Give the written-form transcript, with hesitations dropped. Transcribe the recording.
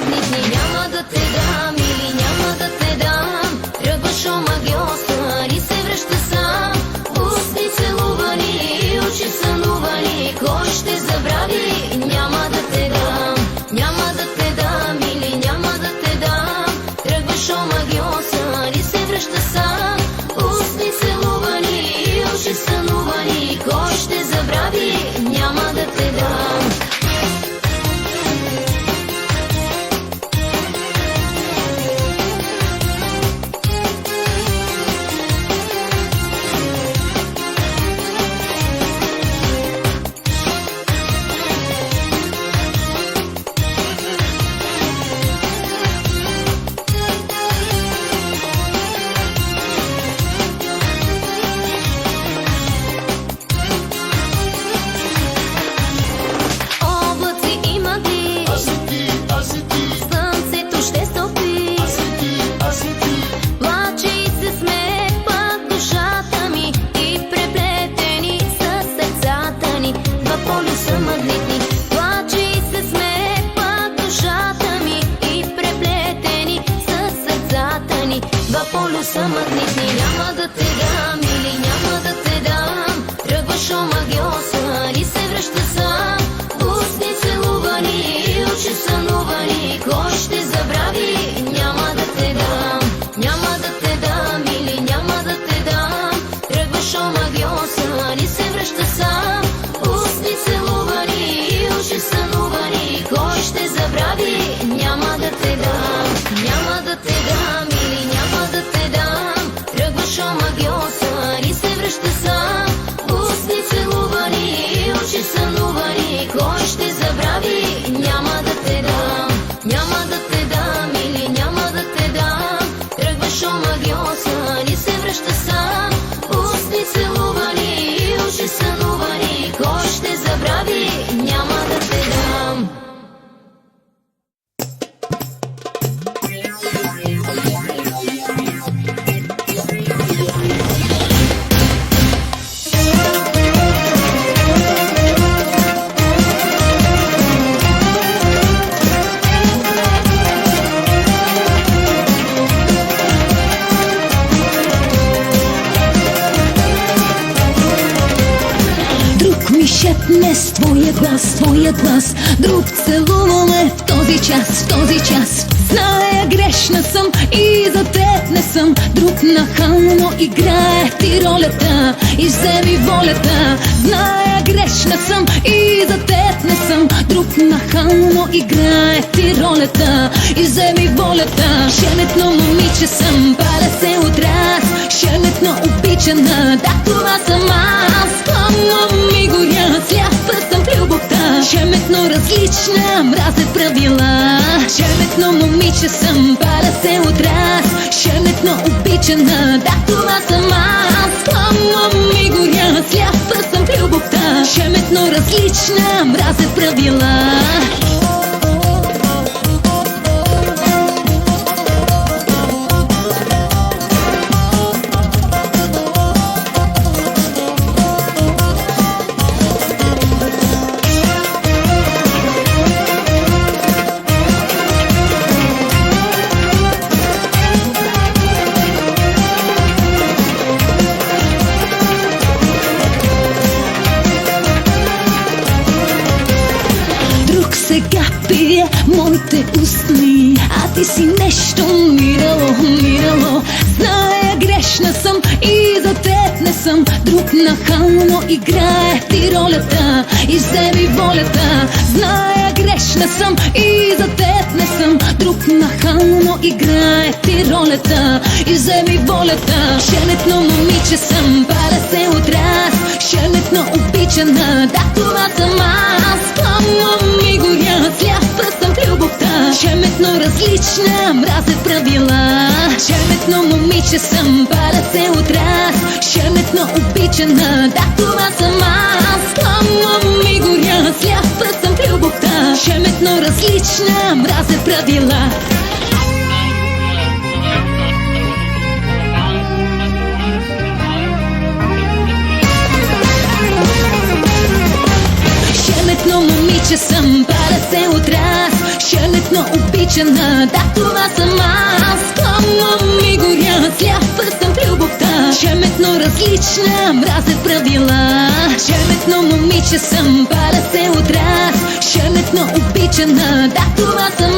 магнитни. Няма да те дам или няма да те дам. Тръгваш омагьоса и се връща сам. Устни целувани, очи сънувани. Кой ще забрави? Няма да те дам. Няма да те дам или няма да те дам. Тръгваш омагьоса и се връща сам. Устни целувани, очи сънувани. Кой ще забрави? Няма да те дам. Полюса магнитни. Няма да те дам или няма да те дам. Тръгваш омагьоса и се връща сам. Устни целувани, очи сънувани. Кой ще забрави? Няма да те дам. Няма да те дам или няма да те дам. Тръгваш омагьоса и се връща сам. Устни целувани, очи сънувани. Кой ще забрави? Няма да те дам. Няма да те дам или няма да те дам. Тръгваш омагьоса и се връща сам. Устни целувани, очи сънувани. Кой ще забрави? Няма да те дам. Няма да те дам или няма да те дам. Тръгваш омагьоса и се връща сам. Устни целувани, очи сънувани. Кой ще забрави? Няма да те дам. Шепне с твоя глас, друг целуваме в този час. Зная, грешна съм и за теб не съм. Друг нахално играе ти ролята и вземи волята. Зная, грешна съм и за теб не съм. Друг нахално играе ти ролята и вземи волята. Шеметно момиче съм, паля се от раз. Шеметно обичана, да, това съм аз. Пламно ми горя, сляпа съм в любовта. Шеметно различна, мразят правила. Шеметно момиче съм, паля се от раз. Шеметно обичана, да, това съм аз. Пламно ми горя, сляпа съм в любовта. Шеметно различна, мразят правила. Моите устни, а ти си нещо мирало. Зная, грешна съм и за теб не съм. Друг нахално играе ти ролята и вземи волята. Зная, грешна съм и за теб не съм. Друг нахално играе ти ролята и вземи волята. Шеметно момиче съм, паля се от раз. Шеметно обичана, да, това съм аз. Пламно ми горя, сляпа съм в любовта. Шеметно различна, мразят правила. Шеметно момиче съм, паля се от раз. Шеметно обичана, да, това съм аз. Пламно ми горя, сляпа съм в любовта. Шеметно различна, мразят правила. Шеметно момиче съм, паля се от раз. Шеметно обичана, обичана, да, това съм аз. Само ми горя, сляпа съм в любовта. Шеметно различна, мразя правила. Шеметно момиче съм, паля се от раз. Шеметно обичана, да, това съм